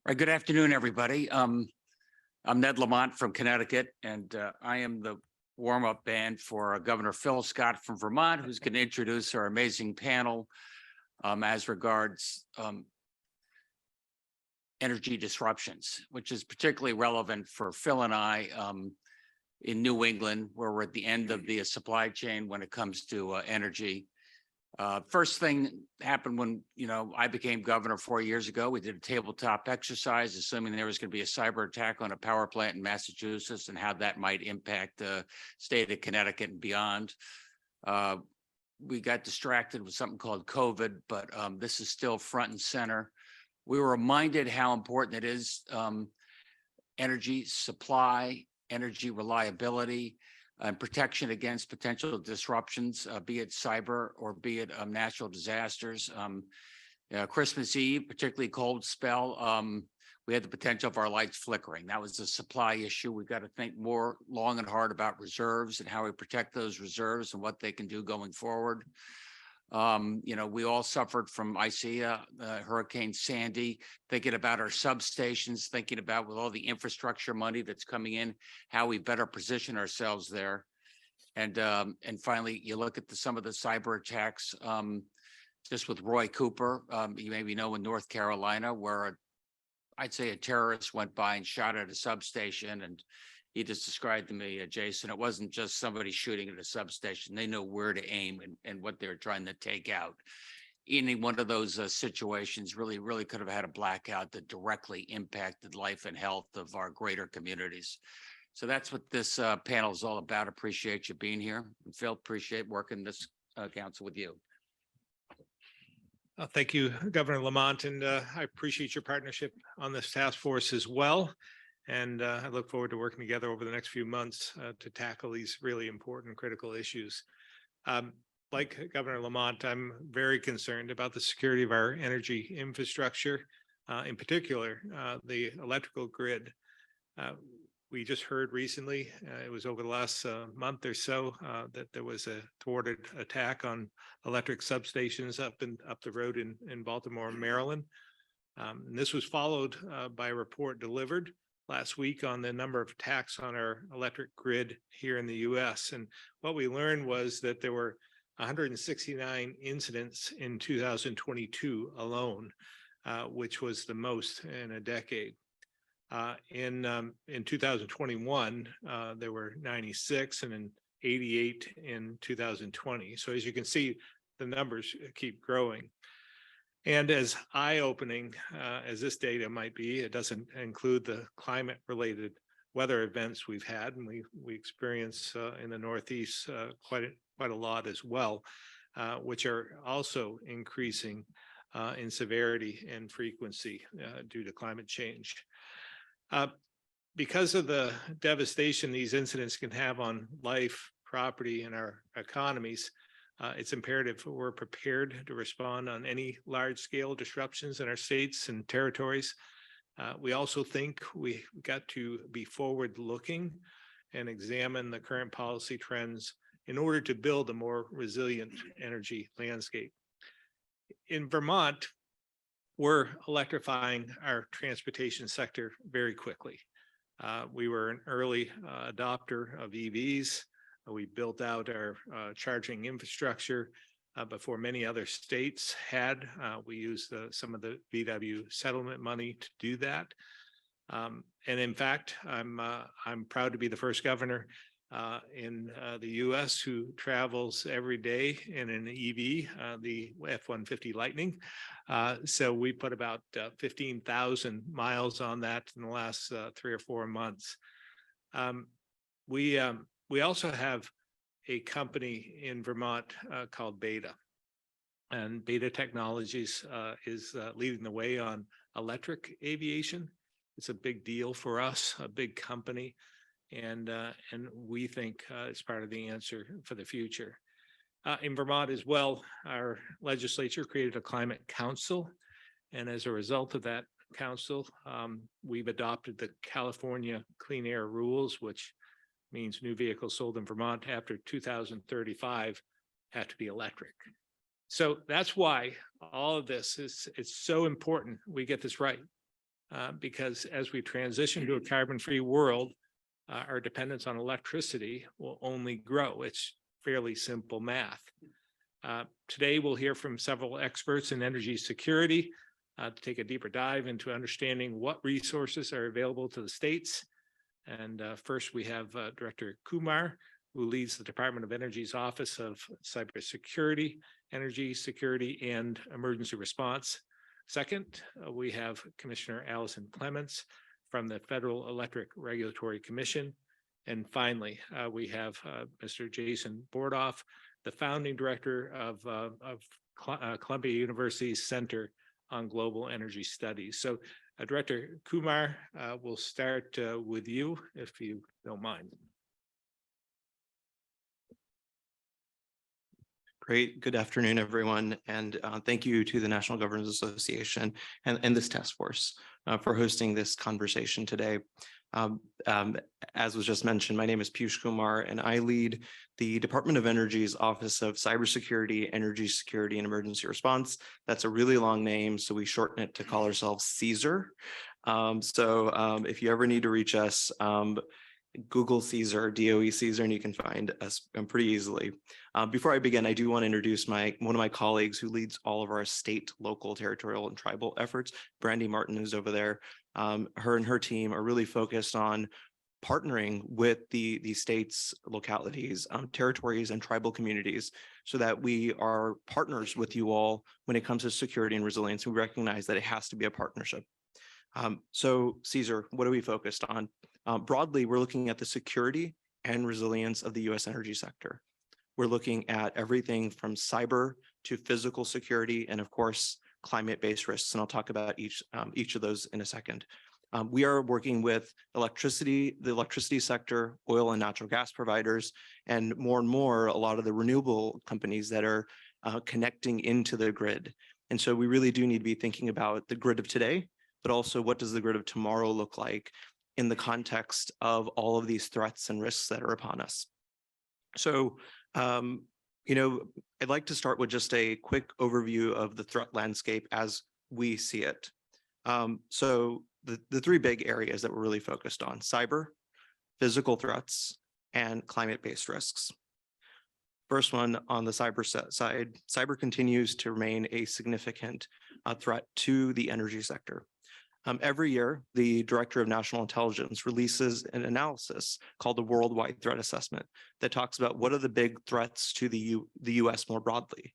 Right, good afternoon, everybody. I'm Ned Lamont from Connecticut, and I am the warm-up band for Governor Phil Scott from Vermont, who's going to introduce our amazing panel as regards energy disruptions, which is particularly relevant for Phil and I in New England, where we're at the end of the supply chain when it comes to energy. First thing happened when, I became governor 4 years ago. We did a tabletop exercise, assuming there was going to be a cyber attack on a power plant in Massachusetts and how that might impact the state of Connecticut and beyond. We got distracted with something called COVID, but this is still front and center. We were reminded how important it is, energy supply, energy reliability, and protection against potential disruptions, be it cyber or be it natural disasters. Christmas Eve, particularly cold spell, we had the potential of our lights flickering. That was a supply issue. We've got to think more long and hard about reserves and how we protect those reserves and what they can do going forward. We all suffered from Hurricane Sandy, thinking about our substations, thinking about with all the infrastructure money that's coming in, how we better position ourselves there. And finally, you look at some of the cyber attacks, just with Roy Cooper, you maybe know in North Carolina, where I'd say a terrorist went by and shot at a substation, and he just described to me, Jason, it wasn't just somebody shooting at a substation. They know where to aim and what they're trying to take out. Any one of those situations really could have had a blackout that directly impacted life and health of our greater communities. So that's what this panel is all about. Appreciate you being here. And Phil, appreciate working this council with you. Thank you, Governor Lamont, and I appreciate your partnership on this task force as well. And I look forward to working together over the next few months to tackle these really important, critical issues. Like Governor Lamont, I'm very concerned about the security of our energy infrastructure, in particular, the electrical grid. We just heard recently, it was over the last month or so, that there was a thwarted attack on electric substations up the road in Baltimore, Maryland. And this was followed by a report delivered last week on the number of attacks on our electric grid here in the U.S. And what we learned was that there were 169 incidents in 2022 alone, which was the most in a decade. In 2021, there were 96 and 88 in 2020. So as you can see, the numbers keep growing. And as eye-opening as this data might be, it doesn't include the climate-related weather events we've had, and we experience in the Northeast quite a lot as well, which are also increasing in severity and frequency due to climate change. Because of the devastation these incidents can have on life, property, and our economies, it's imperative we're prepared to respond on any large-scale disruptions in our states and territories. We also think we got to be forward-looking and examine the current policy trends in order to build a more resilient energy landscape. In Vermont, we're electrifying our transportation sector very quickly. We were an early adopter of EVs. We built out our charging infrastructure before many other states had. We used some of the VW settlement money to do that. And in fact, I'm proud to be the first governor in the U.S. who travels every day in an EV, the F-150 Lightning. So we put about 15,000 miles on that in the last 3 or 4 months. We also have a company in Vermont called Beta. And Beta Technologies is leading the way on electric aviation. It's a big deal for us, a big company. And we think it's part of the answer for the future. In Vermont as well, our legislature created a climate council. And as a result of that council, we've adopted the California Clean Air Rules, which means new vehicles sold in Vermont after 2035 have to be electric. So that's why all of this it's so important we get this right. because as we transition to a carbon-free world, our dependence on electricity will only grow. It's fairly simple math. Today, we'll hear from several experts in energy security to take a deeper dive into understanding what resources are available to the states. And first, we have Director Kumar, who leads the Department of Energy's Office of Cybersecurity, Energy Security, and Emergency Response. Second, we have Commissioner Allison Clements from the Federal Electric Regulatory Commission. And finally, we have Mr. Jason Bordoff, the founding director of Columbia University's Center on Global Energy Studies. So Director Kumar, we'll start with you, if you don't mind. Great. Good afternoon, everyone. And thank you to the National Governors Association and this task force for hosting this conversation today. As was just mentioned, my name is Piyush Kumar, and I lead the Department of Energy's Office of Cybersecurity, Energy Security, and Emergency Response. That's a really long name, so we shorten it to call ourselves CSER. If you ever need to reach us, Google CSER, DOE CSER, and you can find us pretty easily. Before I begin, I do want to introduce one of my colleagues who leads all of our state, local, territorial, and tribal efforts. Brandy Martin, who's over there. Her and her team are really focused on partnering with the states, localities, territories, and tribal communities so that we are partners with you all when it comes to security and resilience. We recognize that it has to be a partnership. So CSER, what are we focused on? Broadly, we're looking at the security and resilience of the U.S. energy sector. We're looking at everything from cyber to physical security and, of course, climate-based risks. And I'll talk about each of those in a second. We are working with the electricity sector, oil and natural gas providers, and more, a lot of the renewable companies that are connecting into the grid. And so we really do need to be thinking about the grid of today, but also what does the grid of tomorrow look like in the context of all of these threats and risks that are upon us. So, I'd like to start with just a quick overview of the threat landscape as we see it. So the three big areas that we're really focused on: cyber, physical threats, and climate-based risks. First one on the cyber side, cyber continues to remain a significant threat to the energy sector. Every year, the Director of National Intelligence releases an analysis called the Worldwide Threat Assessment that talks about what are the big threats to the U.S. more broadly.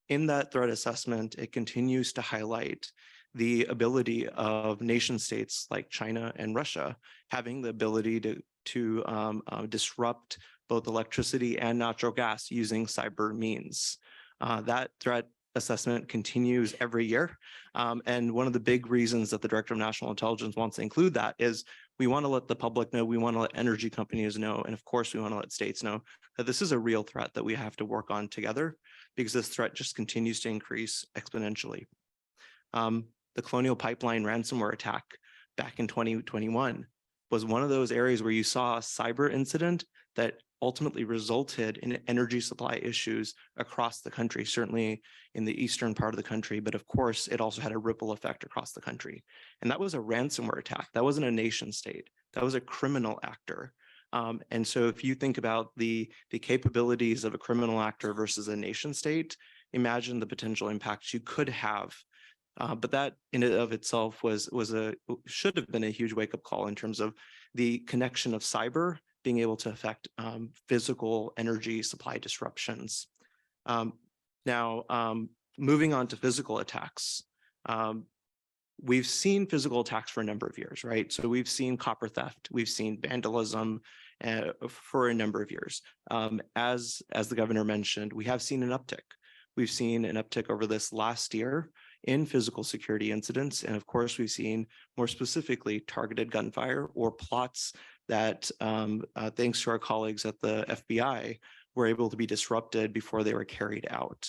In that threat assessment, it continues to highlight the ability of nation states like China and Russia having the ability to disrupt both electricity and natural gas using cyber means. That threat assessment continues every year. And one of the big reasons that the Director of National Intelligence wants to include that is we want to let the public know, we want to let energy companies know, and of course we want to let states know that this is a real threat that we have to work on together, because this threat just continues to increase exponentially. The Colonial Pipeline ransomware attack back in 2021 was one of those areas where you saw a cyber incident that ultimately resulted in energy supply issues across the country, certainly in the eastern part of the country, but of course, it also had a ripple effect across the country. And that was a ransomware attack. That wasn't a nation state. That was a criminal actor. And so if you think about the capabilities of a criminal actor versus a nation state, imagine the potential impacts you could have. But that in and of itself should have been a huge wake-up call in terms of the connection of cyber being able to affect physical energy supply disruptions. Now, moving on to physical attacks. We've seen physical attacks for a number of years, right? So we've seen copper theft, we've seen vandalism for a number of years. As the governor mentioned, we have seen an uptick. We've seen an uptick over this last year in physical security incidents. And of course, we've seen more specifically targeted gunfire or plots that, thanks to our colleagues at the FBI, were able to be disrupted before they were carried out.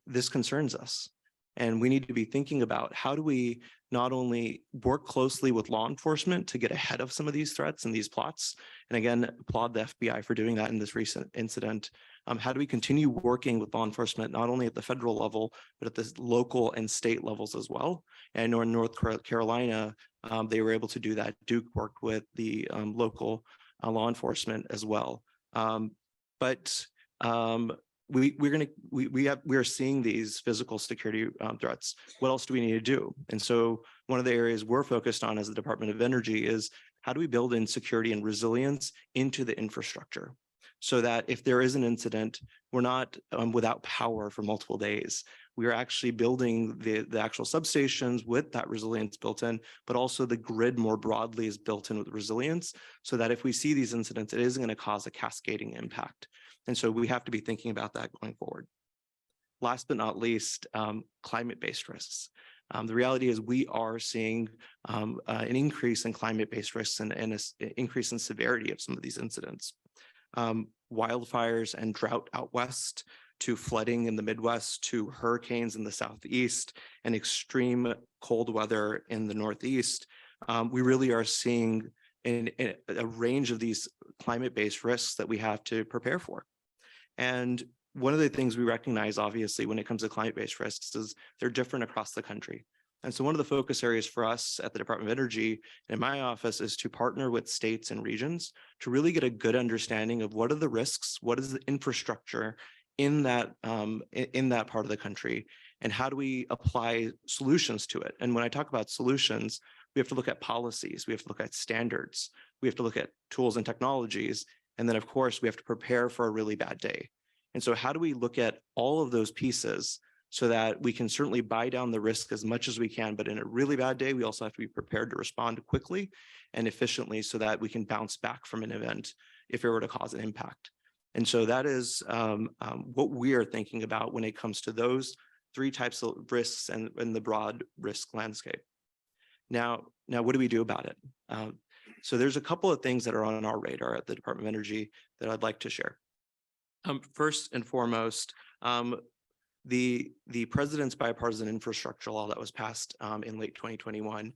This concerns us. And we need to be thinking about how do we not only work closely with law enforcement to get ahead of some of these threats and these plots, and again, applaud the FBI for doing that in this recent incident. How do we continue working with law enforcement, not only at the federal level, but at the local and state levels as well? And I know in North Carolina, They were able to do that. Duke worked with the local law enforcement as well. But we are seeing these physical security threats. What else do we need to do? And so one of the areas we're focused on as the Department of Energy is how do we build in security and resilience into the infrastructure so that if there is an incident, we're not without power for multiple days. We are actually building the actual substations with that resilience built in, but also the grid more broadly is built in with resilience so that if we see these incidents, it isn't going to cause a cascading impact. And so we have to be thinking about that going forward. Last but not least, climate-based risks. The reality is we are seeing an increase in climate-based risks and an increase in severity of some of these incidents. Wildfires and drought out west, to flooding in the Midwest, to hurricanes in the Southeast, and extreme cold weather in the Northeast. We really are seeing a range of these climate-based risks that we have to prepare for. And one of the things we recognize, obviously, when it comes to climate-based risks is they're different across the country. And so one of the focus areas for us at the Department of Energy and in my office is to partner with states and regions to really get a good understanding of what are the risks, what is the infrastructure in that part of the country, and how do we apply solutions to it. And when I talk about solutions, we have to look at policies, we have to look at standards, we have to look at tools and technologies, and then of course we have to prepare for a really bad day. And so how do we look at all of those pieces so that we can certainly buy down the risk as much as we can, but in a really bad day, we also have to be prepared to respond quickly and efficiently so that we can bounce back from an event if it were to cause an impact. And so that is what we are thinking about when it comes to those three types of risks and the broad risk landscape. Now, what do we do about it? So there's a couple of things that are on our radar at the Department of Energy that I'd like to share. First and foremost, the President's bipartisan infrastructure law that was passed in late 2021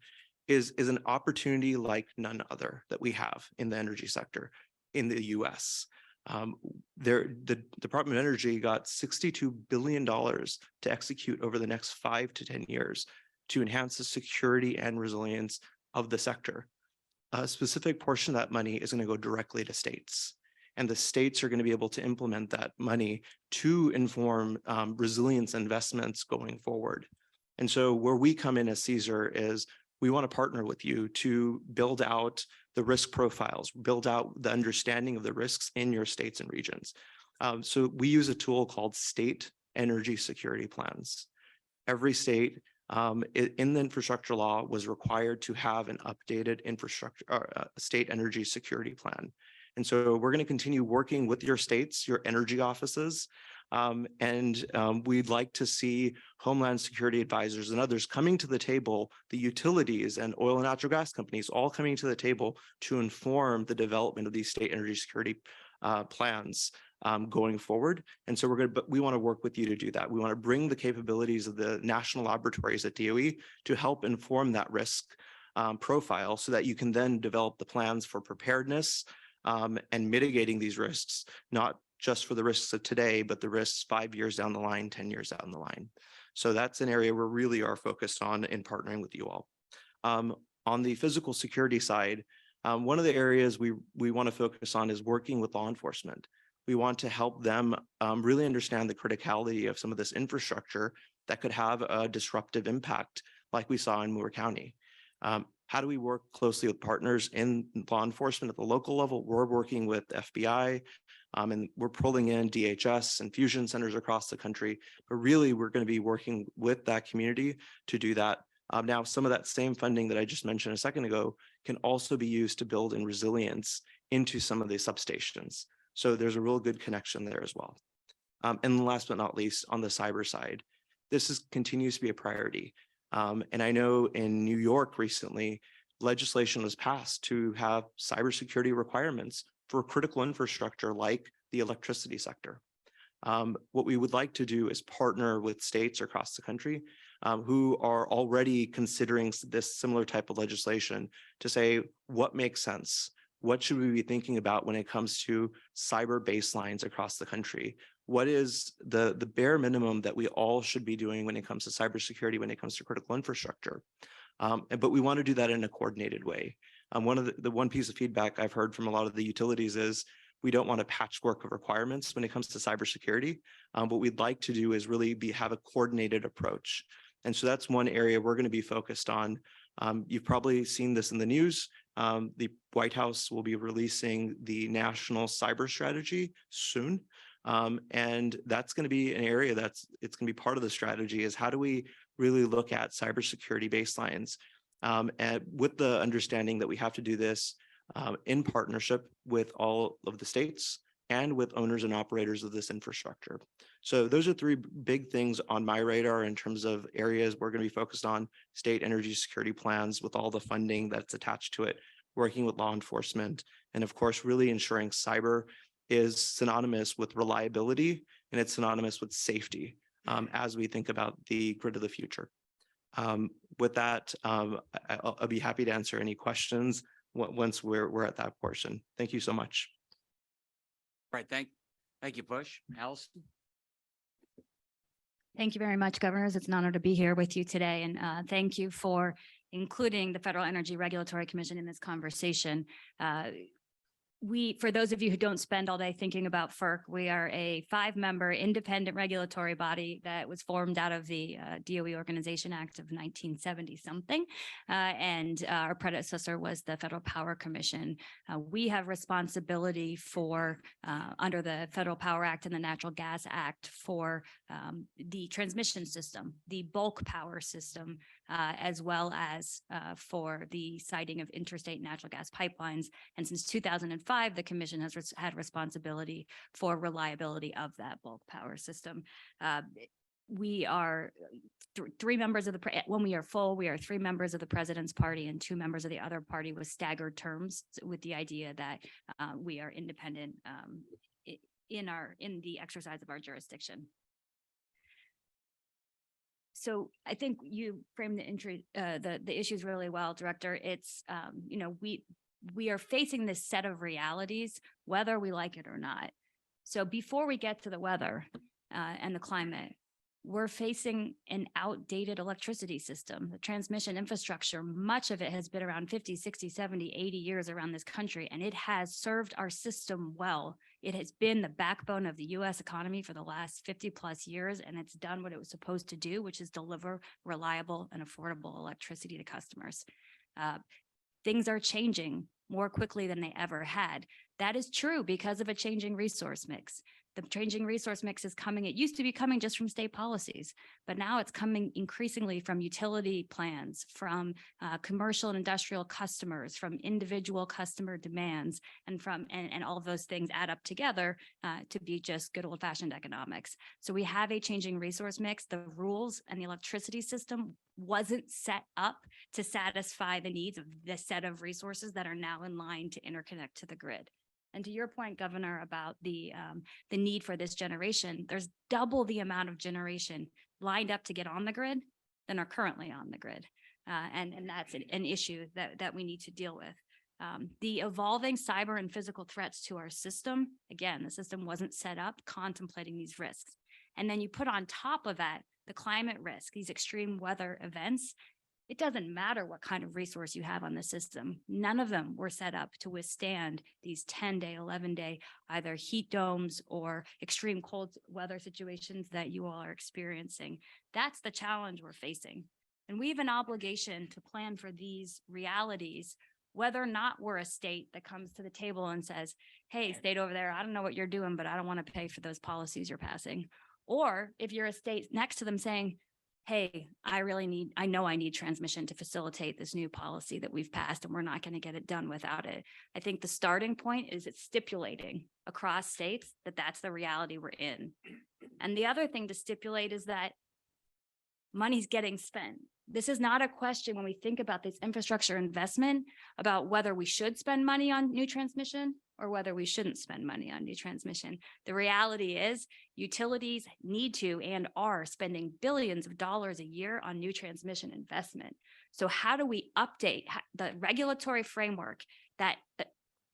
is an opportunity like none other that we have in the energy sector in the US. The Department of Energy got $62 billion to execute over the next 5 to 10 years to enhance the security and resilience of the sector. A specific portion of that money is going to go directly to states, and the states are going to be able to implement that money to inform resilience investments going forward. And so where we come in as CSER is we want to partner with you to build out the risk profiles, build out the understanding of the risks in your states and regions. So we use a tool called state energy security plans. Every state in the infrastructure law was required to have an updated infrastructure state energy security plan. And so we're going to continue working with your states, your energy offices, and we'd like to see Homeland Security advisors and others coming to the table, the utilities and oil and natural gas companies all coming to the table to inform the development of these state energy security plans going forward. And so we want to work with you to do that. We want to bring the capabilities of the national laboratories at DOE to help inform that risk profile so that you can then develop the plans for preparedness and mitigating these risks, not just for the risks of today, but the risks 5 years down the line, 10 years down the line. So that's an area we really are focused on in partnering with you all. On the physical security side, one of the areas we want to focus on is working with law enforcement. We want to help them really understand the criticality of some of this infrastructure that could have a disruptive impact like we saw in Moore County. How do we work closely with partners in law enforcement at the local level? We're working with FBI and we're pulling in DHS and fusion centers across the country, but really we're going to be working with that community to do that. Now, some of that same funding that I just mentioned a second ago can also be used to build in resilience into some of these substations. So there's a real good connection there as well. And last but not least, on the cyber side, this continues to be a priority. And I know in New York recently, legislation was passed to have cybersecurity requirements for critical infrastructure like the electricity sector. What we would like to do is partner with states across the country who are already considering this similar type of legislation to say what makes sense. What should we be thinking about when it comes to cyber baselines across the country? What is the bare minimum that we all should be doing when it comes to cybersecurity, when it comes to critical infrastructure? But we want to do that in a coordinated way. One of the one piece of feedback I've heard from a lot of the utilities is we don't want a patchwork of requirements when it comes to cybersecurity. What we'd like to do is really have a coordinated approach. And so that's one area we're going to be focused on. You've probably seen this in the news. The White House will be releasing the national cyber strategy soon. And that's going to be an area it's going to be part of the strategy is how do we really look at cybersecurity baselines, and with the understanding that we have to do this in partnership with all of the states and with owners and operators of this infrastructure. So those are three big things on my radar in terms of areas we're going to be focused on: state energy security plans with all the funding that's attached to it, working with law enforcement, and of course, really ensuring cyber is synonymous with reliability and it's synonymous with safety as we think about the grid of the future. With that, I'll be happy to answer any questions once we're at that portion. Thank you so much. Right. Thank you, Bush. Allison? Thank you very much, Governors. It's an honor to be here with you today. And thank you for including the Federal Energy Regulatory Commission in this conversation. For those of you who don't spend all day thinking about FERC, we are a 5-member independent regulatory body that was formed out of the DOE Organization Act of 1970 something. And our predecessor was the Federal Power Commission. We have responsibility for, under the Federal Power Act and the Natural Gas Act, for the transmission system, the bulk power system, as well as for the siting of interstate natural gas pipelines. And since 2005, the Commission has had responsibility for reliability of that bulk power system. We are three members of when we are full, we are 3 members of the President's Party and 2 members of the other party with staggered terms, with the idea that we are independent in the exercise of our jurisdiction. So I think you framed the issues really well, Director. It's we are facing this set of realities, whether we like it or not. So before we get to the weather and the climate, we're facing an outdated electricity system. The transmission infrastructure, much of it has been around 50, 60, 70, 80 years around this country, and it has served our system well. It has been the backbone of the U.S. economy for the last 50 plus years, and it's done what it was supposed to do, which is deliver reliable and affordable electricity to customers. Things are changing more quickly than they ever had. That is true because of a changing resource mix. The changing resource mix is coming. It used to be coming just from state policies, but now it's coming increasingly from utility plans, from commercial and industrial customers, from individual customer demands, and all of those things add up together to be just good old-fashioned economics. So we have a changing resource mix. The rules and the electricity system wasn't set up to satisfy the needs of the set of resources that are now in line to interconnect to the grid. And to your point, Governor, about the need for this generation, there's double the amount of generation lined up to get on the grid than are currently on the grid. And that's an issue that we need to deal with. The evolving cyber and physical threats to our system, again, the system wasn't set up contemplating these risks. And then you put on top of that the climate risk, these extreme weather events. It doesn't matter what kind of resource you have on the system. None of them were set up to withstand these 10-day, 11-day, either heat domes or extreme cold weather situations that you all are experiencing. That's the challenge we're facing. And we have an obligation to plan for these realities, whether or not we're a state that comes to the table and says, hey, state over there, I don't know what you're doing, but I don't want to pay for those policies you're passing. Or if you're a state next to them saying, hey, I know I need transmission to facilitate this new policy that we've passed, and we're not going to get it done without it. I think the starting point is it's stipulating across states that that's the reality we're in. And the other thing to stipulate is that money's getting spent. This is not a question when we think about this infrastructure investment about whether we should spend money on new transmission or whether we shouldn't spend money on new transmission. The reality is utilities need to and are spending billions of dollars a year on new transmission investment. So how do we update the regulatory framework that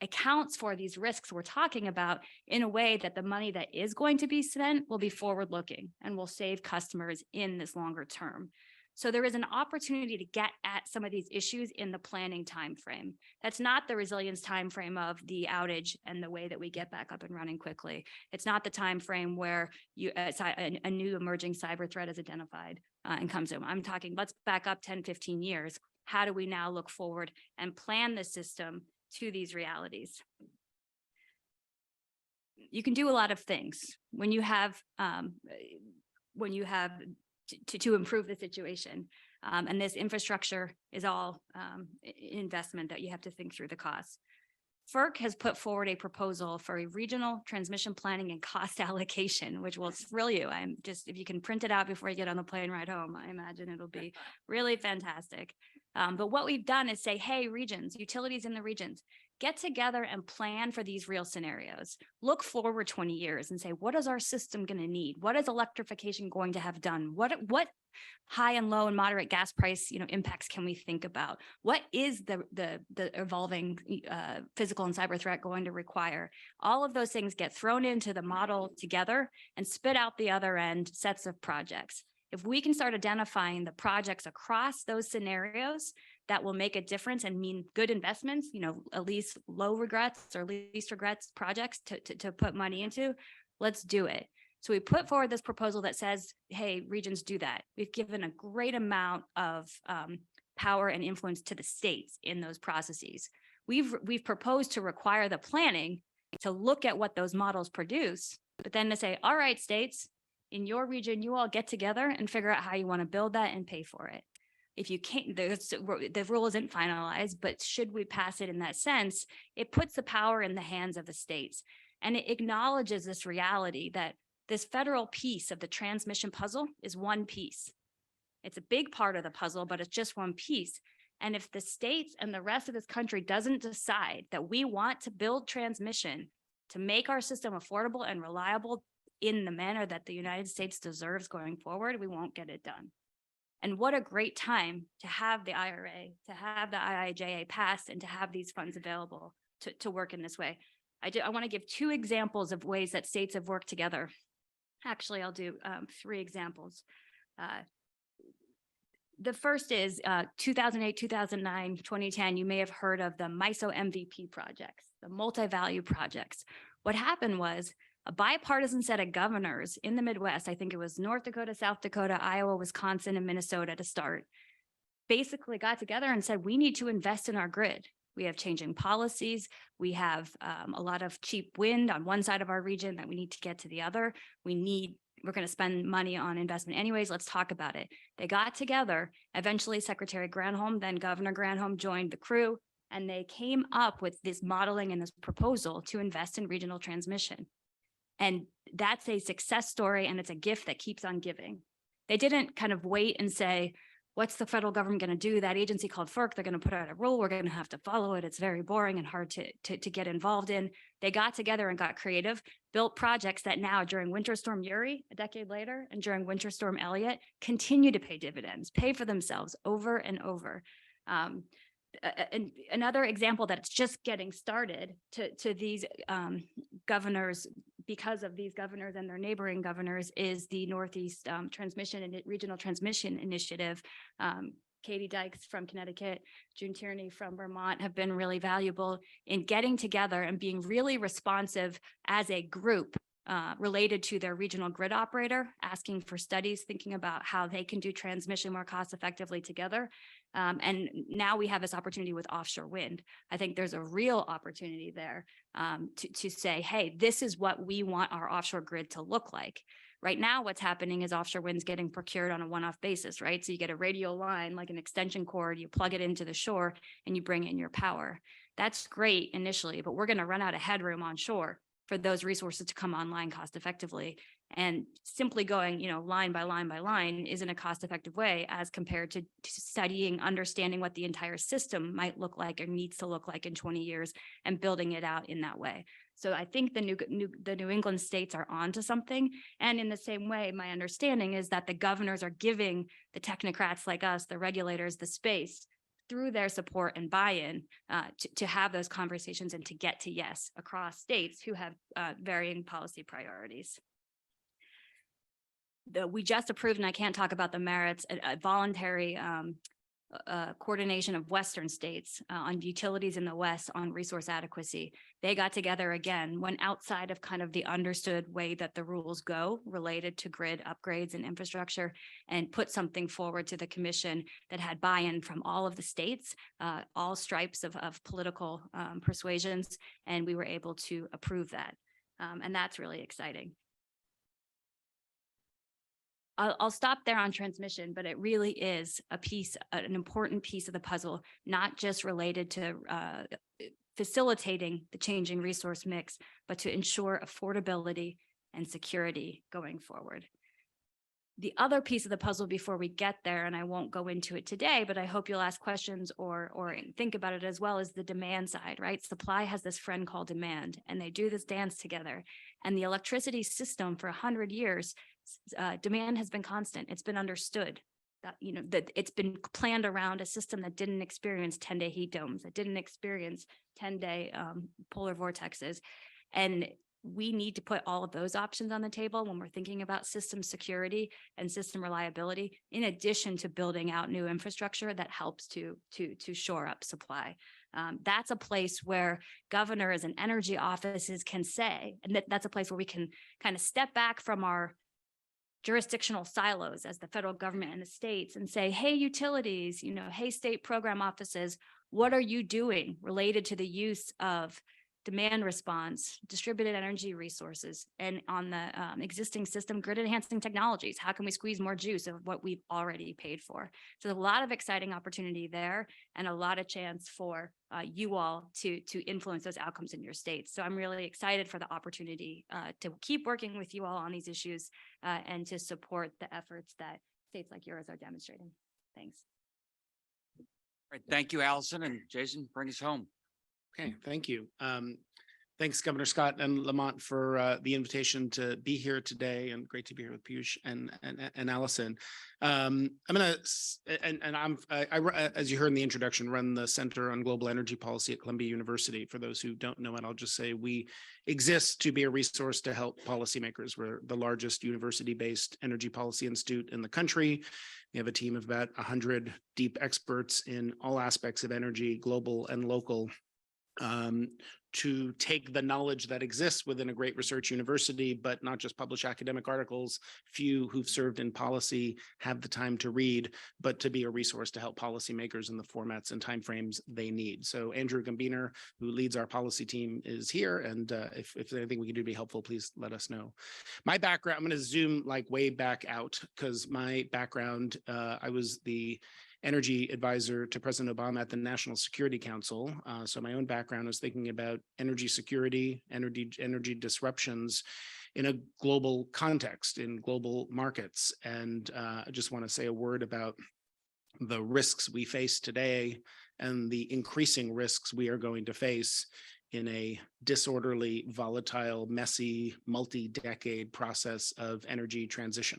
accounts for these risks we're talking about in a way that the money that is going to be spent will be forward-looking and will save customers in this longer term? So there is an opportunity to get at some of these issues in the planning timeframe. That's not the resilience timeframe of the outage and the way that we get back up and running quickly. It's not the timeframe where a new emerging cyber threat is identified and comes in. I'm talking, let's back up 10, 15 years. How do we now look forward and plan the system to these realities? You can do a lot of things when you have to improve the situation. And this infrastructure is all investment that you have to think through the costs. FERC has put forward a proposal for a regional transmission planning and cost allocation, which will thrill you. If you can print it out before you get on the plane ride home, I imagine it'll be really fantastic. But what we've done is say, hey, regions, utilities in the regions, get together and plan for these real scenarios. Look forward 20 years and say, what is our system going to need? What is electrification going to have done? What high and low and moderate gas price, impacts can we think about? What is the evolving physical and cyber threat going to require? All of those things get thrown into the model together and spit out the other end sets of projects. If we can start identifying the projects across those scenarios that will make a difference and mean good investments, at least low regrets or least regrets projects to put money into, let's do it. So we put forward this proposal that says, hey, regions, do that. We've given a great amount of power and influence to the states in those processes. We've proposed to require the planning to look at what those models produce, but then to say, all right, states, in your region, you all get together and figure out how you want to build that and pay for it. If you can't, the rule isn't finalized, but should we pass it in that sense, it puts the power in the hands of the states. And it acknowledges this reality that this federal piece of the transmission puzzle is one piece. It's a big part of the puzzle, but it's just one piece. And if the states and the rest of this country doesn't decide that we want to build transmission to make our system affordable and reliable in the manner that the United States deserves going forward, we won't get it done. And what a great time to have the IRA, to have the IIJA passed, and to have these funds available to work in this way. I want to give 2 examples of ways that states have worked together. Actually, I'll do 3 examples. The first is 2008, 2009, 2010. You may have heard of the MISO MVP projects, the multi-value projects. What happened was a bipartisan set of governors in the Midwest, I think it was North Dakota, South Dakota, Iowa, Wisconsin, and Minnesota to start, basically got together and said, we need to invest in our grid. We have changing policies. We have a lot of cheap wind on one side of our region that we need to get to the other. We're going to spend money on investment anyways. Let's talk about it. They got together. Eventually, Secretary Granholm, then Governor Granholm, joined the crew, and they came up with this modeling and this proposal to invest in regional transmission. And that's a success story, and it's a gift that keeps on giving. They didn't kind of wait and say, what's the federal government going to do? That agency called FERC, they're going to put out a rule. We're going to have to follow it. It's very boring and hard to get involved in. They got together and got creative, built projects that now during Winter Storm Uri, a decade later, and during Winter Storm Elliott, continue to pay dividends, pay for themselves over and over. And another example that it's just getting started to these governors, because of these governors and their neighboring governors, is the Northeast Transmission and Regional Transmission Initiative. Katie Dykes from Connecticut, June Tierney from Vermont have been really valuable in getting together and being really responsive as a group related to their regional grid operator, asking for studies, thinking about how they can do transmission more cost effectively together. And now we have this opportunity with offshore wind. I think there's a real opportunity there to say, hey, this is what we want our offshore grid to look like. Right now, what's happening is offshore wind's getting procured on a one-off basis, right? So you get a radial line, like an extension cord, you plug it into the shore and you bring in your power. That's great initially, but we're going to run out of headroom on shore for those resources to come online cost effectively. And simply going, line by line by line isn't a cost effective way as compared to studying, understanding what the entire system might look like or needs to look like in 20 years and building it out in that way. So I think the New England states are onto something. And in the same way, my understanding is that the governors are giving the technocrats like us, the regulators, the space through their support and buy-in to have those conversations and to get to yes across states who have varying policy priorities. we just approved, and I can't talk about the merits, a voluntary coordination of Western states on utilities in the West on resource adequacy. They got together again, went outside of kind of the understood way that the rules go related to grid upgrades and infrastructure, and put something forward to the commission that had buy-in from all of the states, all stripes of political persuasions, and we were able to approve that. And that's really exciting. I'll stop there on transmission, but it really is an important piece of the puzzle, not just related to facilitating the changing resource mix, but to ensure affordability and security going forward. The other piece of the puzzle before we get there, and I won't go into it today, but I hope you'll ask questions or think about it as well, is the demand side, right? Supply has this friend called demand, and they do this dance together. And the electricity system for 100 years, demand has been constant. It's been understood that, that it's been planned around a system that didn't experience 10-day heat domes, that didn't experience 10-day polar vortexes. And we need to put all of those options on the table when we're thinking about system security and system reliability, in addition to building out new infrastructure that helps to shore up supply. That's a place where governors and energy offices can say, and that's a place where we can kind of step back from our jurisdictional silos as the federal government and the states and say, hey, utilities, hey, state program offices, what are you doing related to the use of demand response, distributed energy resources, and on the existing system, grid enhancing technologies? How can we squeeze more juice of what we've already paid for? So there's a lot of exciting opportunity there, and a lot of chance for you all to influence those outcomes in your states. So I'm really excited for the opportunity to keep working with you all on these issues and to support the efforts that states like yours are demonstrating. Thanks. All right, thank you, Allison, and Jason, bring us home. Okay, thank you. Thanks, Governor Scott and Lamont, for the invitation to be here today, and great to be here with Piyush and Allison. I'm as you heard in the introduction, run the Center on Global Energy Policy at Columbia University. For those who don't know it, I'll just say we exist to be a resource to help policymakers. We're the largest university-based energy policy institute in the country. We have a team of about 100 deep experts in all aspects of energy, global and local, to take the knowledge that exists within a great research university, but not just publish academic articles. Few who've served in policy have the time to read, but to be a resource to help policymakers in the formats and timeframes they need. So Andrew Gambiner, who leads our policy team, is here. And if there's anything we can do to be helpful, please let us know. My background, I'm going to zoom like way back out, because my background, I was the energy advisor to President Obama at the National Security Council. So my own background is thinking about energy security, energy disruptions in a global context, in global markets. And I just want to say a word about the risks we face today and the increasing risks we are going to face in a disorderly, volatile, messy, multi-decade process of energy transition,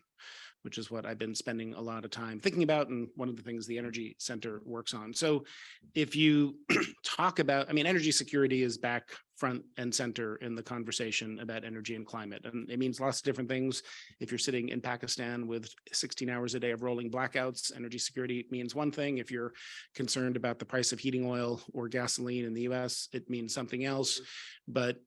which is what I've been spending a lot of time thinking about, and one of the things the Energy Center works on. So if you talk about, energy security is back front and center in the conversation about energy and climate. And it means lots of different things. If you're sitting in Pakistan with 16 hours a day of rolling blackouts, energy security means one thing. If you're concerned about the price of heating oil or gasoline in the US, it means something else. But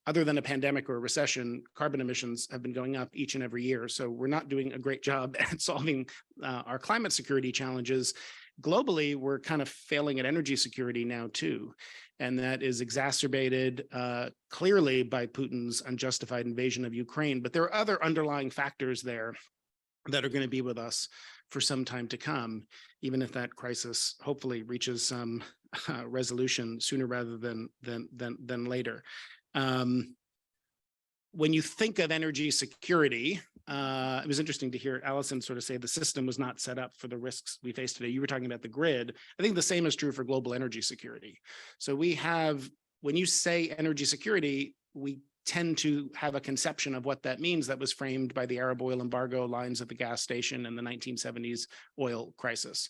other than a pandemic or a recession, carbon emissions have been going up each and every year. So we're not doing a great job at solving our climate security challenges. Globally, we're kind of failing at energy security now too. And that is exacerbated clearly by Putin's unjustified invasion of Ukraine. But there are other underlying factors there that are going to be with us for some time to come, even if that crisis hopefully reaches some resolution sooner rather than later. When you think of energy security, it was interesting to hear Allison sort of say the system was not set up for the risks we face today. You were talking about the grid. I think the same is true for global energy security. So we have, when you say energy security, we tend to have a conception of what that means that was framed by the Arab oil embargo lines at the gas station in the 1970s oil crisis.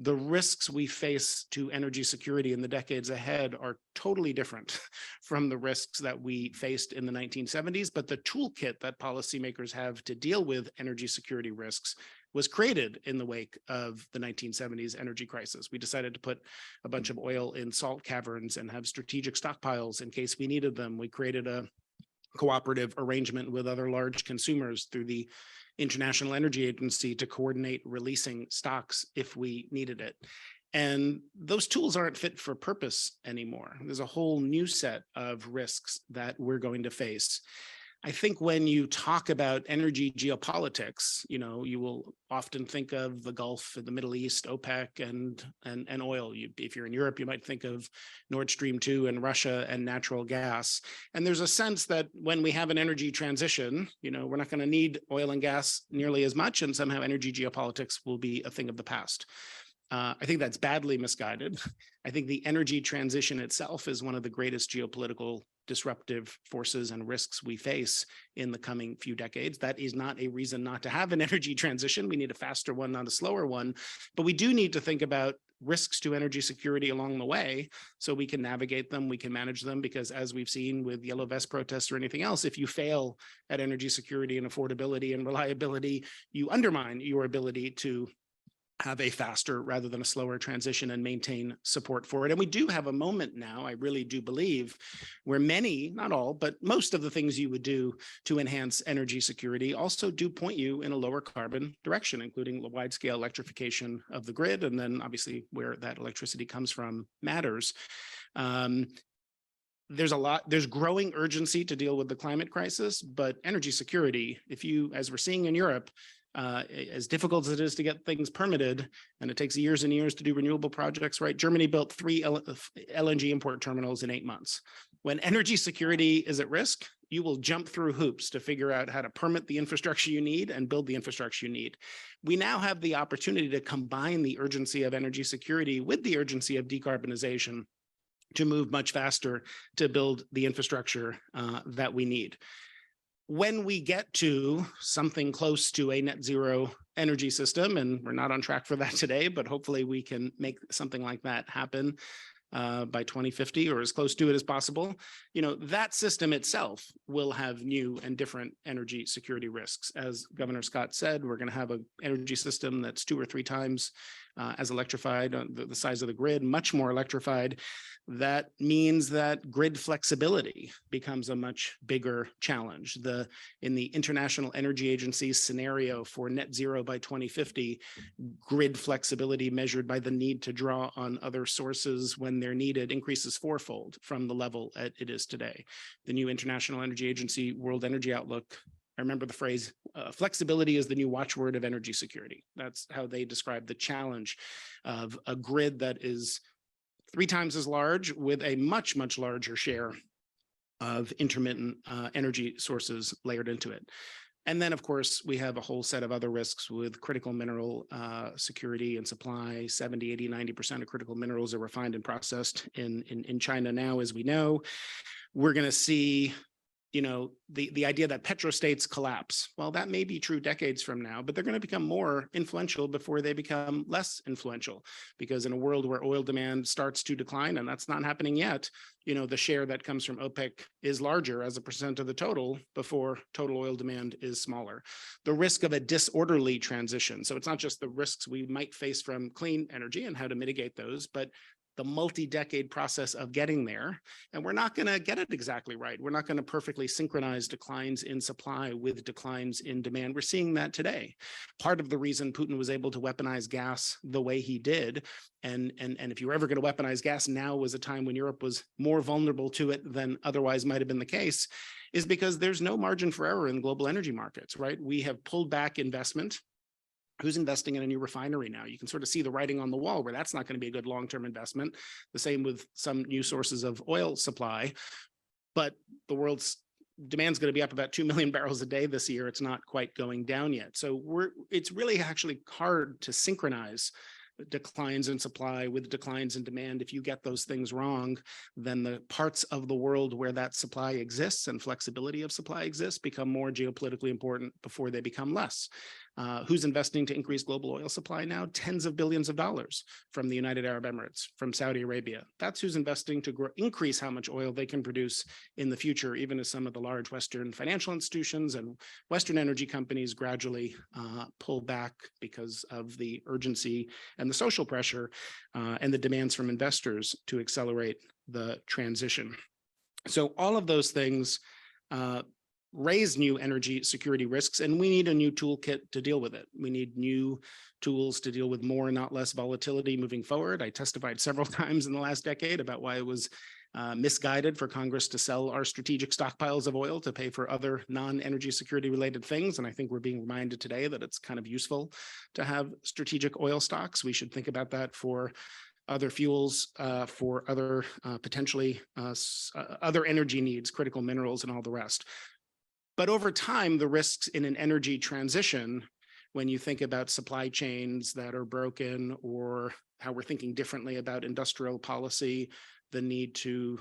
The risks we face to energy security in the decades ahead are totally different from the risks that we faced in the 1970s, but the toolkit that policymakers have to deal with energy security risks was created in the wake of the 1970s energy crisis. We decided to put a bunch of oil in salt caverns and have strategic stockpiles in case we needed them. We created a cooperative arrangement with other large consumers through the International Energy Agency to coordinate releasing stocks if we needed it. And those tools aren't fit for purpose anymore. There's a whole new set of risks that we're going to face. I think when you talk about energy geopolitics, you will often think of the Gulf, the Middle East, OPEC, and oil. If you're in Europe, you might think of Nord Stream 2 and Russia and natural gas. And there's a sense that when we have an energy transition, we're not going to need oil and gas nearly as much, and somehow energy geopolitics will be a thing of the past. I think that's badly misguided. I think the energy transition itself is one of the greatest geopolitical disruptive forces and risks we face in the coming few decades. That is not a reason not to have an energy transition. We need a faster one, not a slower one. But we do need to think about risks to energy security along the way so we can navigate them, we can manage them, because as we've seen with yellow vest protests or anything else, if you fail at energy security and affordability and reliability, you undermine your ability to have a faster rather than a slower transition and maintain support for it. And we do have a moment now, I really do believe, where many, not all, but most of the things you would do to enhance energy security also do point you in a lower carbon direction, including the wide scale electrification of the grid. And then obviously where that electricity comes from matters. There's growing urgency to deal with the climate crisis, but energy security, as we're seeing in Europe, as difficult as it is to get things permitted, and it takes years and years to do renewable projects, right? Germany built 3 LNG import terminals in 8 months. When energy security is at risk, you will jump through hoops to figure out how to permit the infrastructure you need and build the infrastructure you need. We now have the opportunity to combine the urgency of energy security with the urgency of decarbonization to move much faster to build the infrastructure that we need. When we get to something close to a net zero energy system, and we're not on track for that today, but hopefully we can make something like that happen by 2050 or as close to it as possible, that system itself will have new and different energy security risks. As Governor Scott said, we're going to have an energy system that's 2 or 3 times as electrified, the size of the grid, much more electrified. That means that grid flexibility becomes a much bigger challenge. In the International Energy Agency's scenario for net zero by 2050, grid flexibility measured by the need to draw on other sources when they're needed increases 4-fold from the level it is today. The new International Energy Agency World Energy Outlook, I remember the phrase, flexibility is the new watchword of energy security. That's how they describe the challenge of a grid that is 3 times as large with a much, much larger share of intermittent energy sources layered into it. And then, of course, we have a whole set of other risks with critical mineral security and supply. 70, 80, 90% of critical minerals are refined and processed in China now, as we know. We're going to see the idea that petrostates collapse. Well, that may be true decades from now, but they're going to become more influential before they become less influential, because in a world where oil demand starts to decline, and that's not happening yet, the share that comes from OPEC is larger as a percent of the total before total oil demand is smaller. The risk of a disorderly transition. So it's not just the risks we might face from clean energy and how to mitigate those, but the multi-decade process of getting there. And we're not going to get it exactly right. We're not going to perfectly synchronize declines in supply with declines in demand. We're seeing that today. Part of the reason Putin was able to weaponize gas the way he did, and if you were ever going to weaponize gas, now was a time when Europe was more vulnerable to it than otherwise might have been the case, is because there's no margin for error in global energy markets, right? We have pulled back investment. Who's investing in a new refinery now? You can sort of see the writing on the wall where that's not going to be a good long-term investment. The same with some new sources of oil supply, but the world's demand is going to be up about 2 million barrels a day this year. It's not quite going down yet. So it's really actually hard to synchronize declines in supply with declines in demand. If you get those things wrong, then the parts of the world where that supply exists and flexibility of supply exists become more geopolitically important before they become less. Who's investing to increase global oil supply now? Tens of billions of dollars from the United Arab Emirates, from Saudi Arabia. That's who's investing to increase how much oil they can produce in the future, even as some of the large Western financial institutions and Western energy companies gradually pull back because of the urgency and the social pressure and the demands from investors to accelerate the transition. So all of those things raise new energy security risks, and we need a new toolkit to deal with it. We need new tools to deal with more and not less volatility moving forward. I testified several times in the last decade about why it was misguided for Congress to sell our strategic stockpiles of oil to pay for other non-energy security related things. And I think we're being reminded today that it's kind of useful to have strategic oil stocks. We should think about that for other fuels, for other potentially other energy needs, critical minerals, and all the rest. But over time, the risks in an energy transition, when you think about supply chains that are broken, or how we're thinking differently about industrial policy, the need to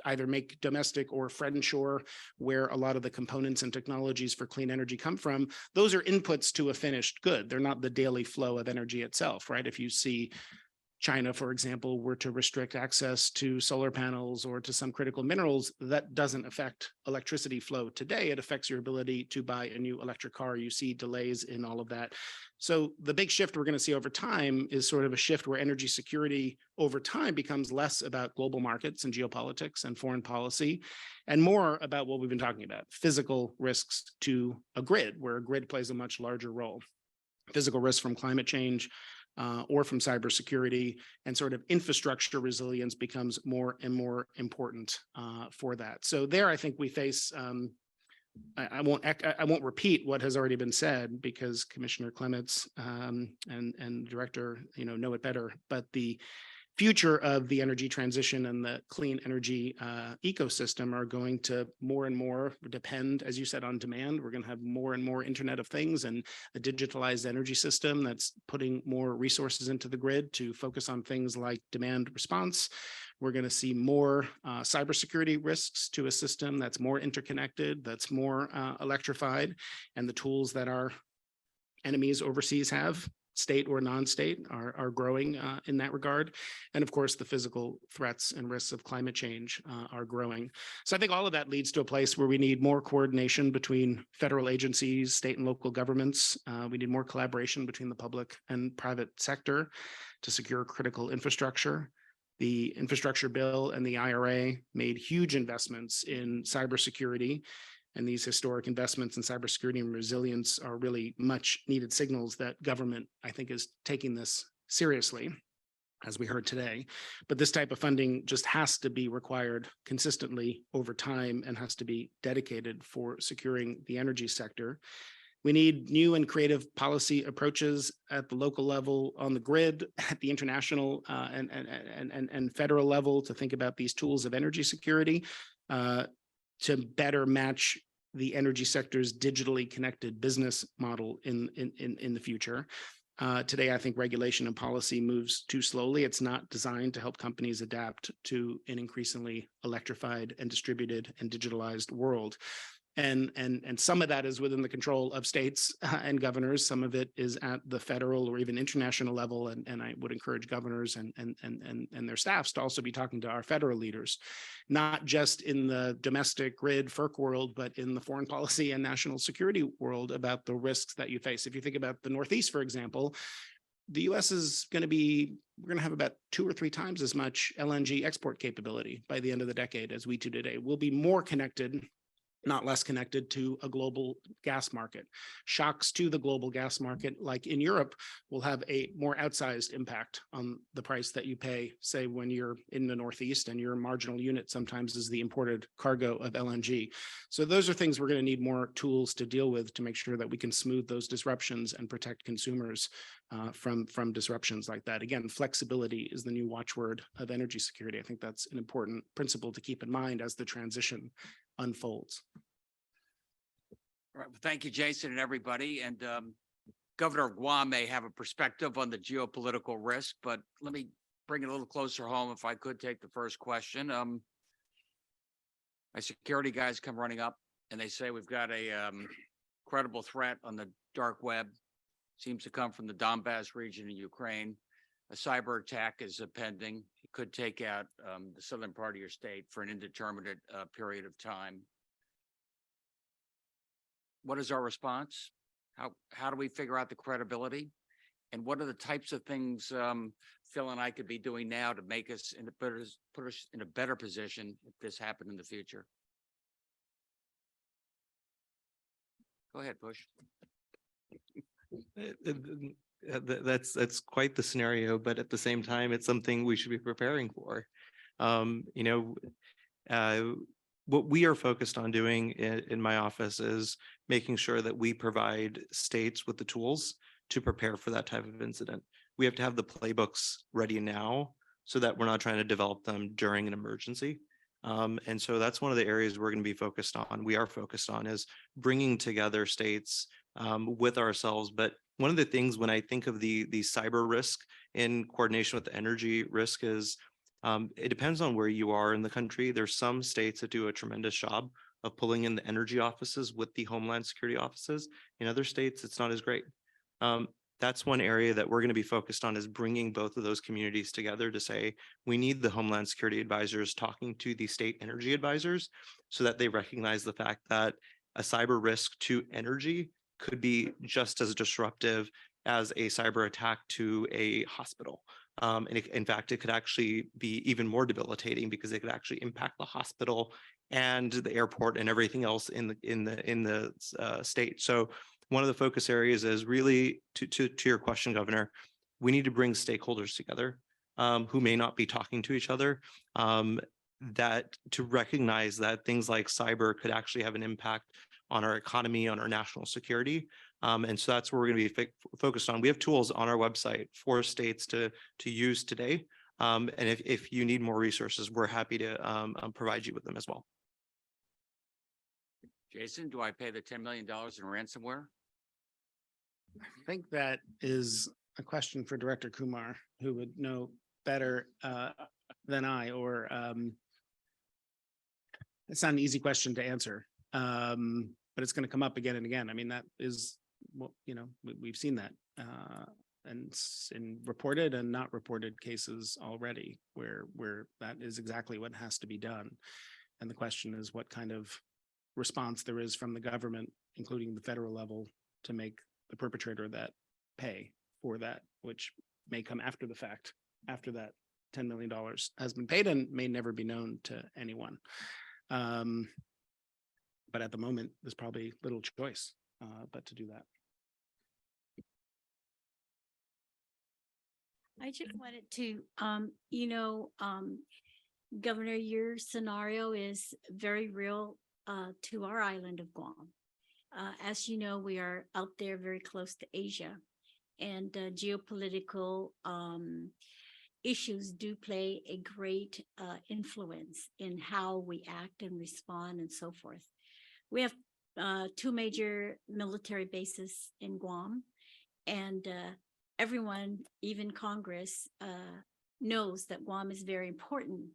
either make domestic or friendshore where a lot of the components and technologies for clean energy come from, those are inputs to a finished good. They're not the daily flow of energy itself, right? If you see China, for example, were to restrict access to solar panels or to some critical minerals, that doesn't affect electricity flow today. It affects your ability to buy a new electric car. You see delays in all of that. So the big shift we're going to see over time is sort of a shift where energy security over time becomes less about global markets and geopolitics and foreign policy, and more about what we've been talking about, physical risks to a grid, where a grid plays a much larger role. Physical risks from climate change, or from cybersecurity, and sort of infrastructure resilience becomes more and more important for that. So there, I think we face. I won't repeat what has already been said, because Commissioner Clements and Director know it better. But the future of the energy transition and the clean energy ecosystem are going to more and more depend, as you said, on demand. We're going to have more and more Internet of Things and a digitalized energy system that's putting more resources into the grid to focus on things like demand response. We're going to see more cybersecurity risks to a system that's more interconnected, that's more electrified, and the tools that our enemies overseas have, state or non-state, are growing in that regard. And of course, the physical threats and risks of climate change are growing. So I think all of that leads to a place where we need more coordination between federal agencies, state and local governments. We need more collaboration between the public and private sector to secure critical infrastructure. The infrastructure bill and the IRA made huge investments in cybersecurity. And these historic investments in cybersecurity and resilience are really much needed signals that government, I think, is taking this seriously, as we heard today. But this type of funding just has to be required consistently over time and has to be dedicated for securing the energy sector. We need new and creative policy approaches at the local level, on the grid, at the international and federal level, to think about these tools of energy security to better match the energy sector's digitally connected business model in the future. Today, I think regulation and policy moves too slowly. It's not designed to help companies adapt to an increasingly electrified and distributed and digitalized world. And some of that is within the control of states and governors. Some of it is at the federal or even international level. And I would encourage governors and their staffs to also be talking to our federal leaders, not just in the domestic grid FERC world, but in the foreign policy and national security world, about the risks that you face. If you think about the Northeast, for example, the US is going to be, we're going to have about 2 or 3 times as much LNG export capability by the end of the decade as we do today. We'll be more connected, not less connected, to a global gas market. Shocks to the global gas market, like in Europe, will have a more outsized impact on the price that you pay, say, when you're in the Northeast and your marginal unit sometimes is the imported cargo of LNG. So those are things we're going to need more tools to deal with to make sure that we can smooth those disruptions and protect consumers from disruptions like that. Again, flexibility is the new watchword of energy security. I think that's an important principle to keep in mind as the transition unfolds. All right. Well, thank you, Jason, and everybody. And Governor Guam may have a perspective on the geopolitical risk, but let me bring it a little closer home, if I could take the first question. My security guys come running up and they say we've got a credible threat on the dark web seems to come from the Donbass region in Ukraine. A cyber attack is pending. It could take out the southern part of your state for an indeterminate period of time. What is our response? How do we figure out the credibility? And what are the types of things Phil and I could be doing now to make us put us in a better position if this happened in the future? Go ahead, Bush. That's quite the scenario, but at the same time, it's something we should be preparing for. What we are focused on doing in my office is making sure that we provide states with the tools to prepare for that type of incident. We have to have the playbooks ready now so that we're not trying to develop them during an emergency. And so that's one of the areas we're going to be focused on. We are focused on is bringing together states with ourselves. But one of the things when I think of the cyber risk in coordination with the energy risk is it depends on where you are in the country. There's some states that do a tremendous job of pulling in the energy offices with the Homeland Security offices. In other states, it's not as great. That's one area that we're going to be focused on is bringing both of those communities together to say, we need the Homeland Security advisors talking to the state energy advisors so that they recognize the fact that a cyber risk to energy could be just as disruptive as a cyber attack to a hospital. And in fact, it could actually be even more debilitating because it could actually impact the hospital and the airport and everything else in the state. So one of the focus areas is really to your question, Governor, we need to bring stakeholders together who may not be talking to each other, that to recognize that things like cyber could actually have an impact on our economy, on our national security. And so that's where we're going to be focused on. We have tools on our website for states to use today. And if you need more resources, we're happy to provide you with them as well. Jason, do I pay the $10 million in ransomware? I think that is a question for Director Kumar, who would know better than I, or it's not an easy question to answer, but it's going to come up again and again. I mean, that is, well, we've seen that and in reported and not reported cases already where that is exactly what has to be done. And the question is what kind of response there is from the government, including the federal level, to make the perpetrator that pay for that, which may come after the fact, after that $10 million has been paid and may never be known to anyone. But at the moment, there's probably little choice but to do that. I just wanted to, Governor, your scenario is very real to our island of Guam. As you know, we are out there very close to Asia, and geopolitical issues do play a great influence in how we act and respond and so forth. We have two major military bases in Guam, and everyone, even Congress, knows that Guam is very important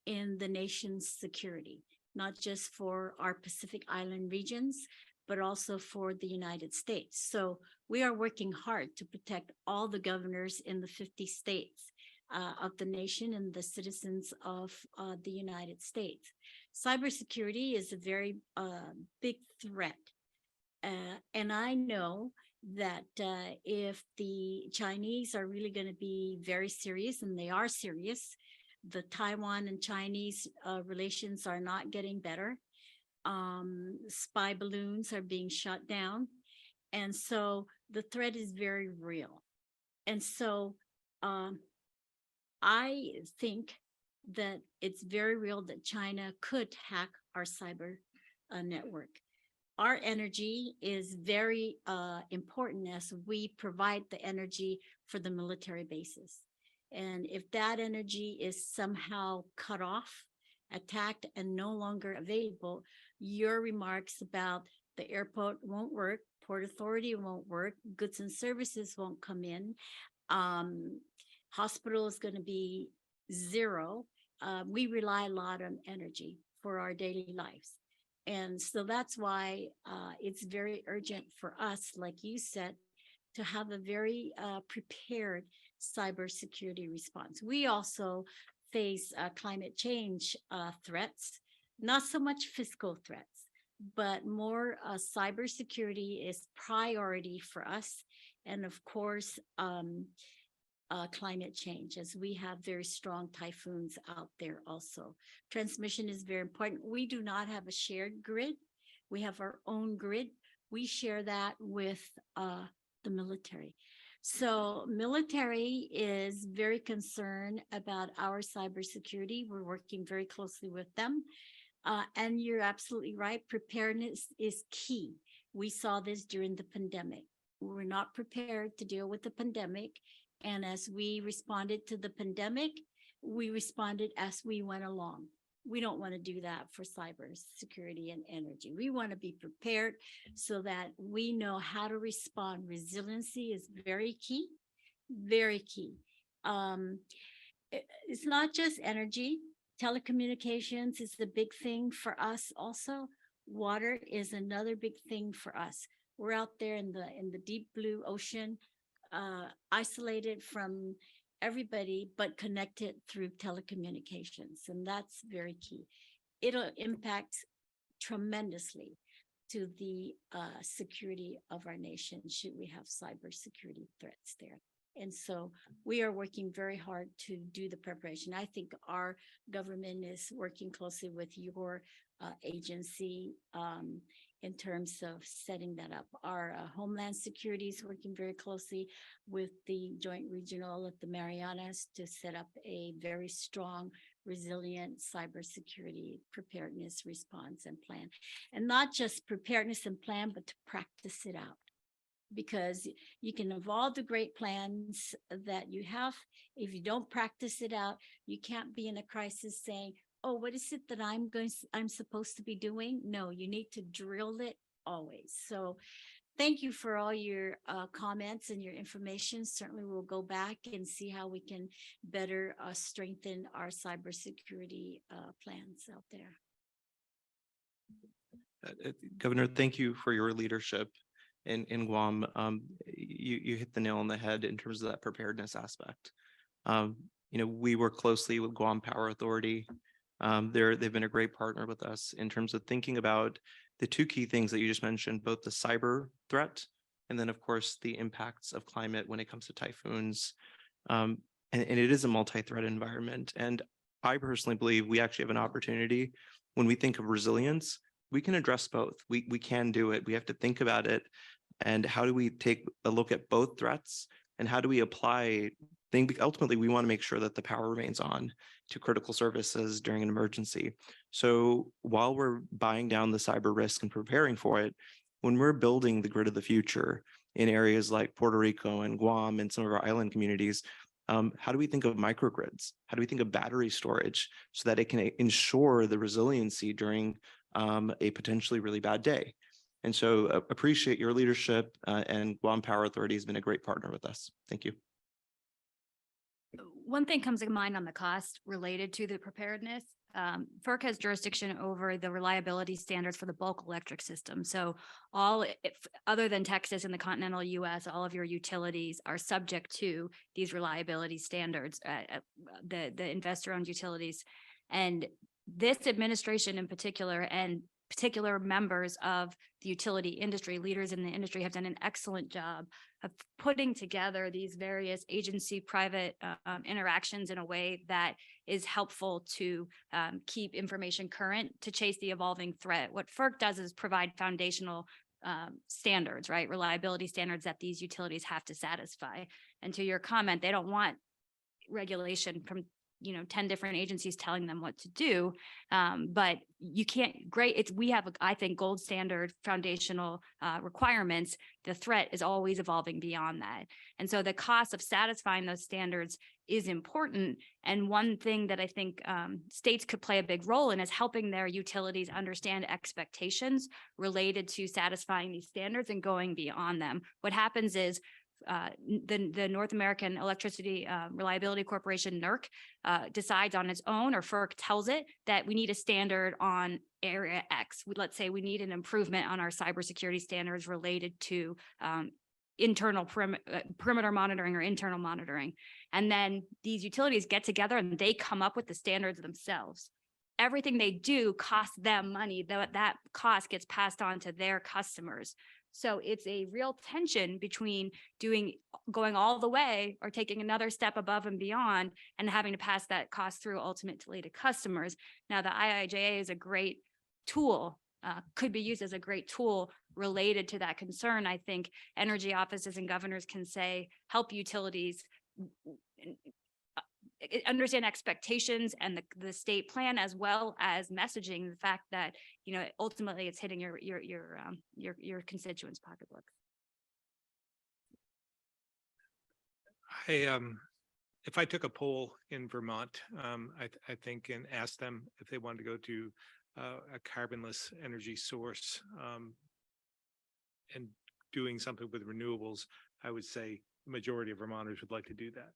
in the nation's security, not just for our Pacific Island regions, but also for the United States. So we are working hard to protect all the governors in the 50 states of the nation and the citizens of the United States. Cybersecurity is a very big threat. And I know that if the Chinese are really going to be very serious, and they are serious, the Taiwan and Chinese relations are not getting better. Spy balloons are being shot down. And so the threat is very real. And so I think that it's very real that China could hack our cyber network. Our energy is very important as we provide the energy for the military bases. And if that energy is somehow cut off, attacked, and no longer available, your remarks about the airport won't work, Port Authority won't work, goods and services won't come in, hospital is going to be zero. We rely a lot on energy for our daily lives. And so that's why it's very urgent for us, like you said, to have a very prepared cybersecurity response. We also face climate change threats, not so much fiscal threats, but more cybersecurity is priority for us. And of course, climate change, as we have very strong typhoons out there also. Transmission is very important. We do not have a shared grid. We have our own grid. We share that with the military. So military is very concerned about our cybersecurity. We're working very closely with them. And you're absolutely right. Preparedness is key. We saw this during the pandemic. We were not prepared to deal with the pandemic. And as we responded to the pandemic, we responded as we went along. We don't want to do that for cybersecurity and energy. We want to be prepared so that we know how to respond. Resiliency is very key, very key. It's not just energy. Telecommunications is the big thing for us also. Water is another big thing for us. We're out there in the deep blue ocean, isolated from everybody, but connected through telecommunications. And that's very key. It'll impact tremendously to the security of our nation should we have cybersecurity threats there. And so we are working very hard to do the preparation. I think our government is working closely with your agency in terms of setting that up. Our Homeland Security is working very closely with the Joint Regional at the Marianas to set up a very strong, resilient cybersecurity preparedness response and plan. And not just preparedness and plan, but to practice it out. Because you can have all the great plans that you have. If you don't practice it out, you can't be in a crisis saying, oh, what is it that I'm supposed to be doing? No, you need to drill it always. So thank you for all your comments and your information. Certainly we'll go back and see how we can better strengthen our cybersecurity plans out there. Governor, thank you for your leadership in Guam. You hit the nail on the head in terms of that preparedness aspect. We work closely with Guam Power Authority. They've been a great partner with us in terms of thinking about the two key things that you just mentioned, both the cyber threat and then, of course, the impacts of climate when it comes to typhoons. And it is a multi-threat environment. And I personally believe we actually have an opportunity when we think of resilience, we can address both. We can do it. We have to think about it. And how do we take a look at both threats and how do we apply things? Ultimately, we want to make sure that the power remains on to critical services during an emergency. So while we're buying down the cyber risk and preparing for it, when we're building the grid of the future in areas like Puerto Rico and Guam and some of our island communities, how do we think of microgrids? How do we think of battery storage so that it can ensure the resiliency during a potentially really bad day? And so appreciate your leadership, and Guam Power Authority has been a great partner with us. Thank you. One thing comes to mind on the cost related to the preparedness. FERC has jurisdiction over the reliability standards for the bulk electric system. So other than Texas and the continental US, all of your utilities are subject to these reliability standards, the investor-owned utilities. And this administration in particular, and particular members of the utility industry, leaders in the industry, have done an excellent job of putting together these various agency private interactions in a way that is helpful to keep information current, to chase the evolving threat. What FERC does is provide foundational standards, right? Reliability standards that these utilities have to satisfy. And to your comment, they don't want regulation from 10 different agencies telling them what to do. But you can't, we have, I think, gold standard foundational requirements. The threat is always evolving beyond that. And so the cost of satisfying those standards is important. And one thing that I think states could play a big role in is helping their utilities understand expectations related to satisfying these standards and going beyond them. What happens is the North American Electricity Reliability Corporation, NERC, decides on its own, or FERC tells it that we need a standard on area X. Let's say we need an improvement on our cybersecurity standards related to internal perimeter monitoring or internal monitoring. And then these utilities get together and they come up with the standards themselves. Everything they do costs them money, that cost gets passed on to their customers. So it's a real tension between going all the way or taking another step above and beyond and having to pass that cost through ultimately to customers. Now, the IIJA is a great tool, could be used as a great tool related to that concern. I think energy offices and governors can say, help utilities understand expectations and the state plan, as well as messaging the fact that, you know, ultimately it's hitting your constituents' pocketbook. If I took a poll in Vermont, I think, and asked them if they wanted to go to a carbonless energy source and doing something with renewables, I would say the majority of Vermonters would like to do that.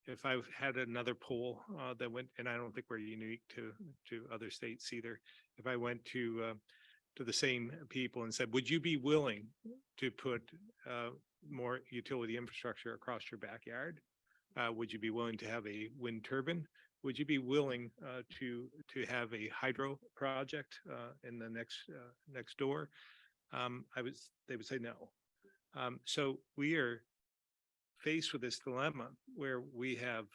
If I had another poll that went, and I don't think we're unique to other states either, if I went to the same people and said, would you be willing to put more utility infrastructure across your backyard? Would you be willing to have a wind turbine? Would you be willing to have a hydro project in the next door? They would say no. So we are faced with this dilemma where we have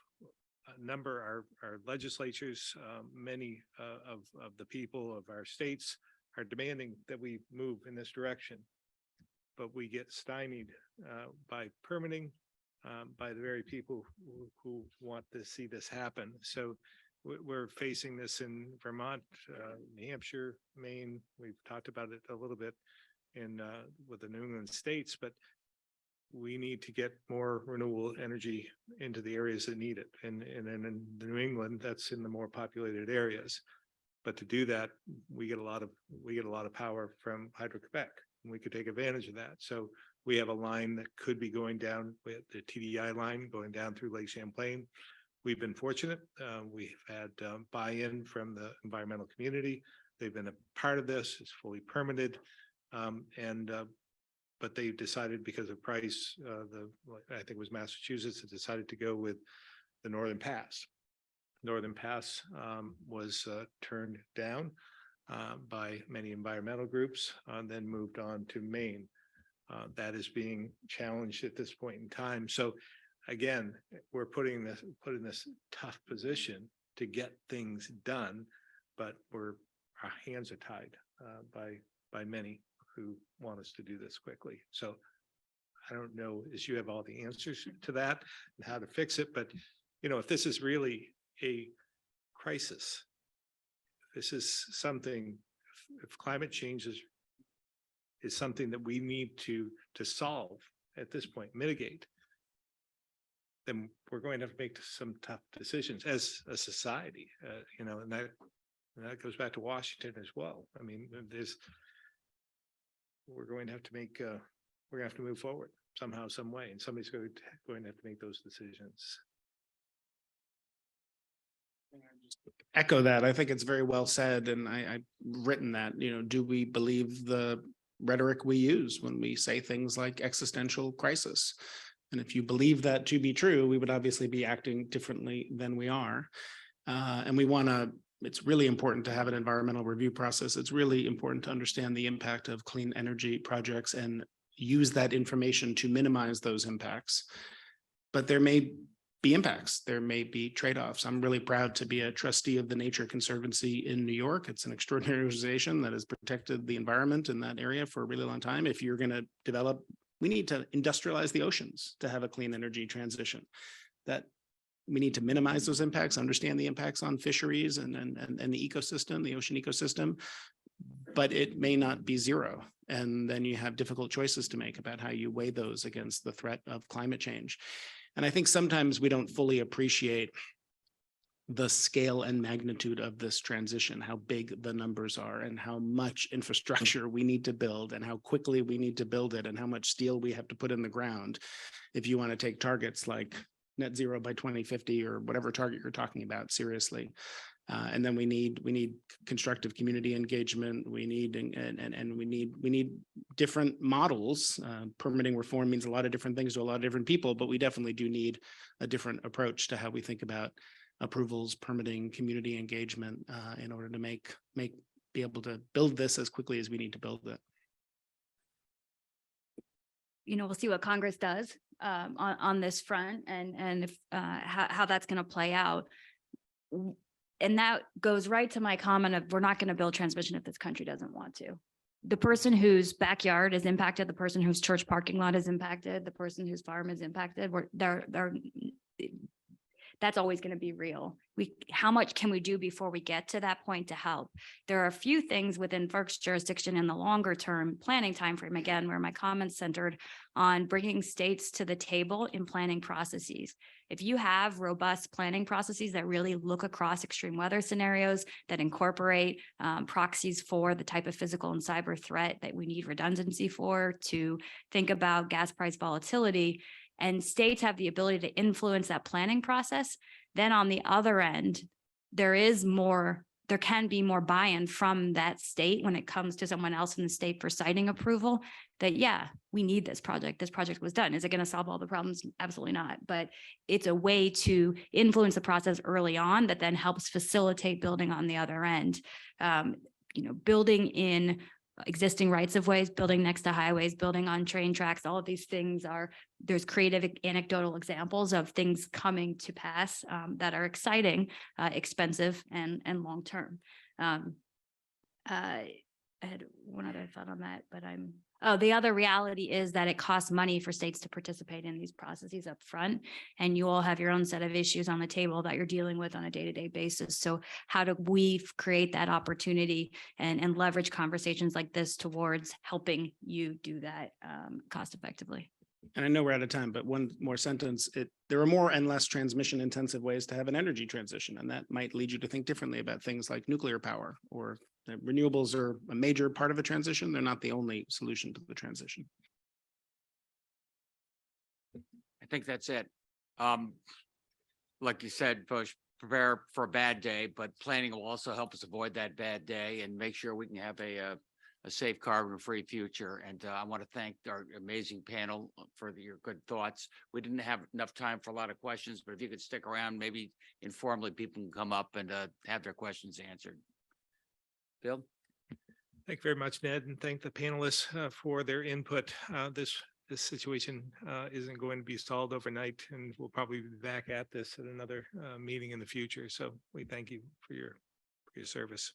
a number, our legislatures, many of the people of our states are demanding that we move in this direction, but we get stymied by permitting, by the very people who want to see this happen. So we're facing this in Vermont, New Hampshire, Maine. We've talked about it a little bit in with the New England states, but we need to get more renewable energy into the areas that need it. And in New England, that's in the more populated areas. But to do that, we get a lot of power from Hydro-Quebec, and we could take advantage of that. So we have a line that could be going down with the TDI line going down through Lake Champlain. We've been fortunate. We've had buy-in from the environmental community. They've been a part of this. It's fully permitted. But they decided because of price, I think it was Massachusetts, that decided to go with the Northern Pass. Northern Pass was turned down by many environmental groups, and then moved on to Maine. That is being challenged at this point in time. So again, we're put in this tough position to get things done, but our hands are tied by many who want us to do this quickly. So I don't know as you have all the answers to that and how to fix it, but you know, if this is really a crisis, this is something, if climate change is something that we need to solve at this point, mitigate, then we're going to have to make some tough decisions as a society, you know, and that goes back to Washington as well. I mean, we're going to have to make, we're going to have to move forward somehow, some way, and somebody's going to have to make those decisions. Echo that. I think it's very well said, and I've written that, you know, do we believe the rhetoric we use when we say things like existential crisis? And if you believe that to be true, we would obviously be acting differently than we are. And we want to, it's really important to have an environmental review process. It's really important to understand the impact of clean energy projects and use that information to minimize those impacts. But there may be impacts. There may be trade-offs. I'm really proud to be a trustee of the Nature Conservancy in New York. It's an extraordinary organization that has protected the environment in that area for a really long time. If you're going to develop, we need to industrialize the oceans to have a clean energy transition. That we need to minimize those impacts, understand the impacts on fisheries and the ecosystem, the ocean ecosystem, but it may not be zero. And then you have difficult choices to make about how you weigh those against the threat of climate change. And I think sometimes we don't fully appreciate the scale and magnitude of this transition, how big the numbers are and how much infrastructure we need to build and how quickly we need to build it and how much steel we have to put in the ground. If you want to take targets like net zero by 2050 or whatever target you're talking about seriously. And then we need constructive community engagement. We need and we need different models. Permitting reform means a lot of different things to a lot of different people, but we definitely do need a different approach to how we think about approvals, permitting, community engagement in order to be able to build this as quickly as we need to build it. You know, we'll see what Congress does on this front and if how that's going to play out. And that goes right to my comment of we're not going to build transmission if this country doesn't want to. The person whose backyard is impacted, the person whose church parking lot is impacted, the person whose farm is impacted, that's always going to be real. How much can we do before we get to that point to help? There are a few things within FERC's jurisdiction in the longer term planning timeframe, again, where my comments centered on bringing states to the table in planning processes. If you have robust planning processes that really look across extreme weather scenarios, that incorporate proxies for the type of physical and cyber threat that we need redundancy for, to think about gas price volatility, and states have the ability to influence that planning process, then on the other end, there can be more buy-in from that state when it comes to someone else in the state for siting approval that, yeah, we need this project. This project was done. Is it going to solve all the problems? Absolutely not. But it's a way to influence the process early on that then helps facilitate building on the other end. Building in existing rights of ways, building next to highways, building on train tracks, all of these things there's creative anecdotal examples of things coming to pass that are exciting, expensive, and long-term. I had one other thought on that, but the other reality is that it costs money for states to participate in these processes up front, and you all have your own set of issues on the table that you're dealing with on a day-to-day basis. So how do we create that opportunity and leverage conversations like this towards helping you do that cost effectively? And I know we're out of time, but one more sentence. There are more and less transmission intensive ways to have an energy transition, and that might lead you to think differently about things like nuclear power, or renewables are a major part of a transition. They're not the only solution to the transition. I think that's it. Like you said, folks, prepare for a bad day, but planning will also help us avoid that bad day and make sure we can have a safe carbon-free future. And I want to thank our amazing panel for your good thoughts. We didn't have enough time for a lot of questions, but if you could stick around, maybe informally people can come up and have their questions answered. Bill? Thank you very much, Ned, and thank the panelists for their input. This situation isn't going to be solved overnight, and we'll probably be back at this at another meeting in the future. So we thank you for your service.